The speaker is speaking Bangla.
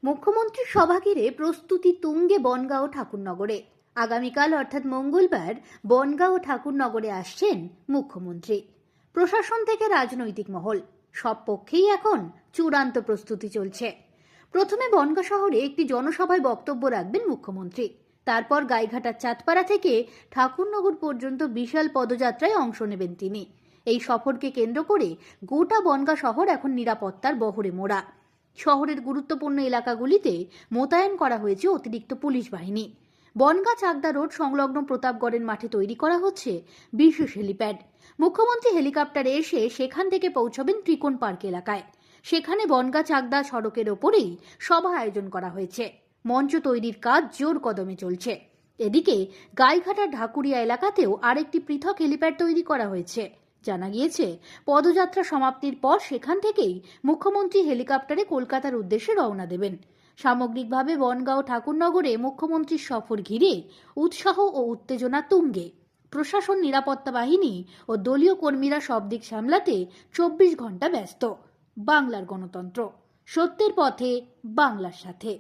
মুখ্যমন্ত্রীর সভা ঘিরে প্রস্তুতি তুঙ্গে বনগাঁ ও ঠাকুরনগরে। আগামীকাল অর্থাৎ মঙ্গলবার বনগাঁ ও ঠাকুরনগরে আসছেন মুখ্যমন্ত্রী। প্রশাসন থেকে রাজনৈতিক মহল সব পক্ষেই এখন চূড়ান্ত প্রস্তুতি চলছে। প্রথমে বনগাঁ শহরে একটি জনসভায় বক্তব্য রাখবেন মুখ্যমন্ত্রী। তারপর গাইঘাটার চাঁদপাড়া থেকে ঠাকুরনগর পর্যন্ত বিশাল পদযাত্রায় অংশ নেবেন তিনি। এই সফরকে কেন্দ্র করে গোটা বনগাঁ শহর এখন নিরাপত্তার বহরে মোড়া। শহরের গুরুত্বপূর্ণ এলাকাগুলিতে মোতায়েন করা হয়েছে অতিরিক্ত পুলিশ বাহিনী। বনগাঁ চাকদা রোড সংলগ্ন প্রতাপগড়ের মাঠে তৈরি করা হচ্ছে বিশেষ হেলিপ্যাড। মুখ্যমন্ত্রী হেলিকপ্টারে এসে সেখান থেকে পৌঁছবেন ত্রিকোণ পার্ক এলাকায়। সেখানে বনগাঁ চাকদা সড়কের ওপরেই সভা আয়োজন করা হয়েছে। মঞ্চ তৈরির কাজ জোর কদমে চলছে। এদিকে গাইঘাটার ঢাকুরিয়া এলাকাতেও আরেকটি পৃথক হেলিপ্যাড তৈরি করা হয়েছে। জানা গিয়েছে, পদযাত্রা সমাপ্তির পর সেখান থেকেই মুখ্যমন্ত্রী হেলিকপ্টারে কলকাতার উদ্দেশ্যে রওনা দেবেন। সামগ্রিকভাবে বনগাঁ ও ঠাকুরনগরে মুখ্যমন্ত্রীর সফর ঘিরে উৎসাহ ও উত্তেজনা তুঙ্গে। প্রশাসন, নিরাপত্তা বাহিনী ও দলীয় কর্মীরা সব দিক সামলাতে 24 ঘন্টা ব্যস্ত। বাংলার গণতন্ত্র, সত্যের পথে, বাংলার সাথে।